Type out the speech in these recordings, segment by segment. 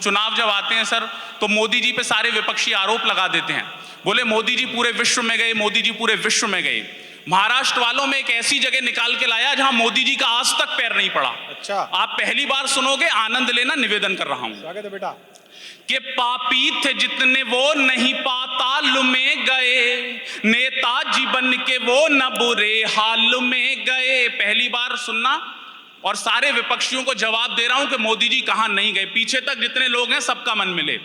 चुनाव जब आते हैं सर तो मोदी जी पे सारे विपक्षी आरोप लगा देते हैं, बोले मोदी जी पूरे विश्व में गए, मोदी जी पूरे विश्व में गए। महाराष्ट्र वालों में एक ऐसी जगह निकाल के लाया जहां मोदी जी का आज तक पैर नहीं पड़ा। अच्छा, आप पहली बार सुनोगे, आनंद लेना, निवेदन कर रहा हूं। स्वागत है बेटा। कि पापी थे जितने वो नहीं पाताल में गए, नेताजी बन के वो न बुरे हाल में गए। पहली बार सुनना, और सारे विपक्षियों को जवाब दे रहा हूं कि मोदी जी कहां नहीं गए। पीछे तक जितने लोग हैं सबका मन मिले।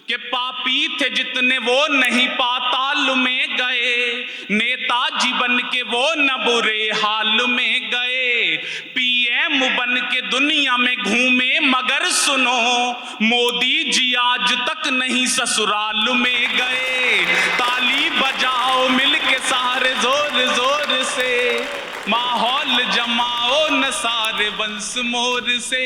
कि पापी थे जितने वो नहीं पाताल में गए, नेताजी बन के वो न बुरे हाल में गए। पीएम बन के दुनिया में घूमे मगर सुनो, मोदी जी आज तक नहीं ससुराल में गए। ताली बजाओ मिलके सारे जोर जोर से, माहौल जमाओ न सारे वंश मोर से।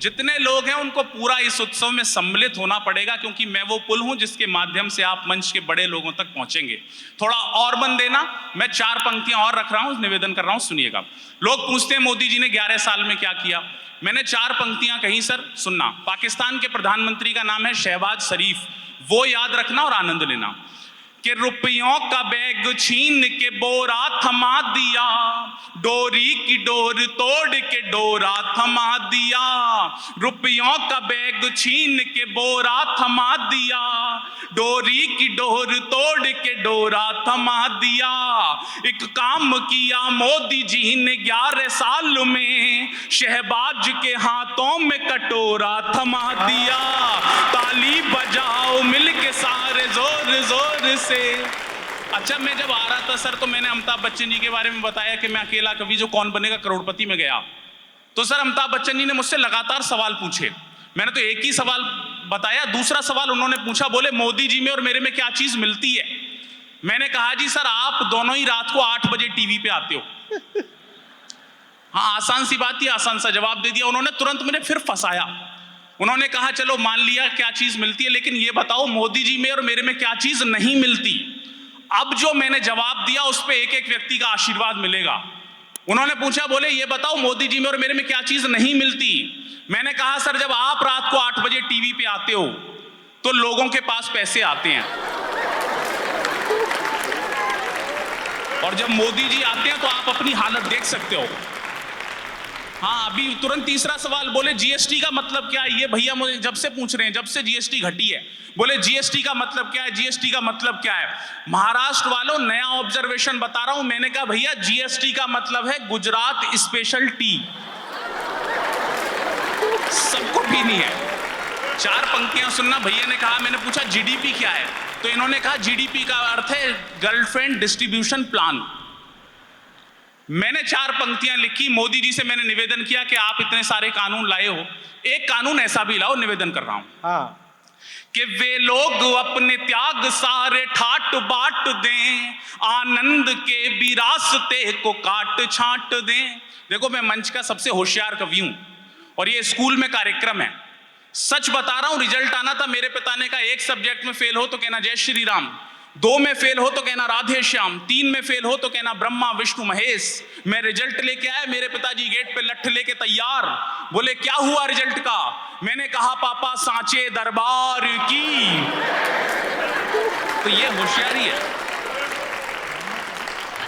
जितने लोग हैं उनको पूरा इस उत्सव में सम्मिलित होना पड़ेगा, क्योंकि मैं वो पुल हूं जिसके माध्यम से आप मंच के बड़े लोगों तक पहुंचेंगे। थोड़ा और मन देना, मैं 4 पंक्तियां और रख रहा हूं, निवेदन कर रहा हूं, सुनिएगा। लोग पूछते हैं मोदी जी ने 11 साल में क्या किया। मैंने 4 पंक्तियां कही सर, सुनना। पाकिस्तान के प्रधानमंत्री का नाम है शहबाज शरीफ, वो याद रखना और आनंद लेना। कि रुपयों का बैग छीन के बोरा थमा दिया, डोरी की डोर तोड़ के डोरा थमा दिया। रुपयों का बैग छीन के बोरा थमा दिया, डोरी की डोर तोड़ के डोरा थमा दिया। एक काम किया मोदी जी ने 11 साल में, शहबाज के हाथों में कटोरा थमा दिया। ताली बजाओ मिलके सारे जोर जोर से। अच्छा, मैं जब आ रहा था सर तो मैंने अमिताभ बच्चन जी के बारे में बताया कि मैं अकेला कवि जो कौन बनेगा करोड़पति में गया। तो सर अमिताभ बच्चन जी ने मुझसे लगातार सवाल पूछे, मैंने तो एक ही सवाल बताया। दूसरा सवाल उन्होंने पूछा, बोले मोदी जी में और मेरे में क्या चीज मिलती है। मैंने कहा जी सर आप दोनों ही रात को 8 बजे टीवी पे आते हो। हाँ, आसान सी बात थी, आसान सा जवाब दे दिया उन्होंने। तुरंत मुझे फिर फंसाया। उन्होंने कहा चलो मान लिया क्या चीज मिलती है, लेकिन ये बताओ मोदी जी में और मेरे में क्या चीज नहीं मिलती। अब जो मैंने जवाब दिया उस पे एक एक व्यक्ति का आशीर्वाद मिलेगा। उन्होंने पूछा, बोले ये बताओ मोदी जी में और मेरे में क्या चीज नहीं मिलती। मैंने कहा सर जब आप रात को 8 बजे टीवी पे आते हो तो लोगों के पास पैसे आते हैं, और जब मोदी जी आते हैं तो आप अपनी हालत देख सकते हो। हाँ, अभी तुरंत तीसरा सवाल, बोले जीएसटी का मतलब क्या है। ये भैया मुझे जब से पूछ रहे हैं, जब से जीएसटी घटी है, बोले जीएसटी का मतलब क्या है, जीएसटी का मतलब क्या है। महाराष्ट्र वालों नया ऑब्जर्वेशन बता रहा हूं। मैंने कहा भैया जीएसटी का मतलब है गुजरात स्पेशल टी, सबको पीनी है। 4 पंक्तियां सुनना। भैया ने कहा, मैंने पूछा जीडीपी क्या है, तो इन्होंने कहा जीडीपी का अर्थ है गर्लफ्रेंड डिस्ट्रीब्यूशन प्लान। मैंने 4 पंक्तियां लिखी। मोदी जी से मैंने निवेदन किया कि आप इतने सारे कानून लाए हो, एक कानून ऐसा भी लाओ। निवेदन कर रहा हूं। हाँ, कि वे लोग अपने त्याग सारे ठाट बाट दें, आनंद के भी रास्ते को काट छाट दें। देखो मैं मंच का सबसे होशियार कवि हूं और ये स्कूल में कार्यक्रम है। सच बता रहा हूं, रिजल्ट आना था मेरे पिता ने कहा 1 सब्जेक्ट में फेल हो तो कहना जय श्री राम, 2 में फेल हो तो कहना राधे श्याम, 3 में फेल हो तो कहना ब्रह्मा विष्णु महेश। मैं रिजल्ट लेके आया, मेरे पिताजी गेट पे लठ लेके तैयार। बोले क्या हुआ रिजल्ट का। मैंने कहा पापा सांचे दरबार की। तो ये होशियारी है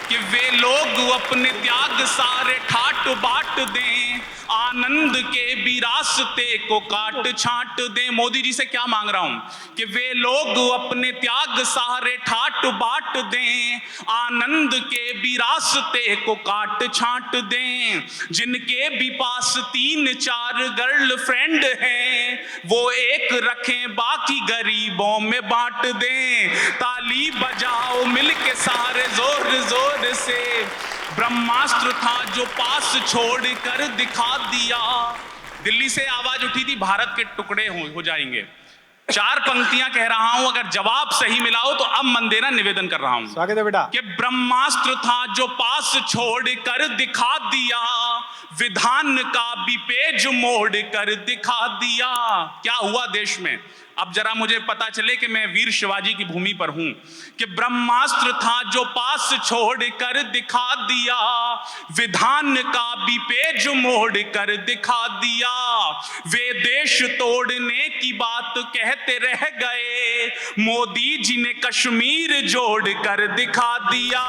कि वे लोग अपने त्याग सारे ठाट बाट दें, आनंद के भी रास्ते को काट छाट दें। मोदी जी से क्या मांग रहा हूं कि वे लोग अपने त्याग सारे ठाट बाट दें, आनंद के भी रास्ते को काट छाट दें। जिनके भी पास 3-4 गर्लफ्रेंड हैं, वो एक रखें बाकी गरीबों में बांट दें। ताली बजाओ मिलके सारे जोर जोर से, ब्रह्मास्त्र था जो पास छोड़ कर दिखा दिया। दिल्ली से आवाज उठी थी भारत के टुकड़े हो जाएंगे। 4 पंक्तियां कह रहा हूं, अगर जवाब सही मिला हो तो अब मन देना। निवेदन कर रहा हूं। स्वागत है बेटा। कि ब्रह्मास्त्र था जो पास छोड़ कर दिखा दिया, विधान का भी पेज मोड़ कर दिखा दिया। क्या हुआ देश में? अब जरा मुझे पता चले कि मैं वीर शिवाजी की भूमि पर हूं, कि ब्रह्मास्त्र था जो पास छोड़ कर दिखा दिया, विधान का भी पेज मोड़ कर दिखा दिया। वे देश तोड़ने की बात कहते रह गए, मोदी जी ने कश्मीर जोड़ कर दिखा दिया।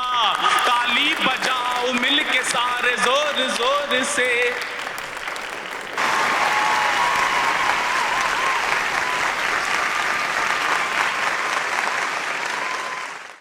ताली बजाओ मिलके सारे जोर जोर से,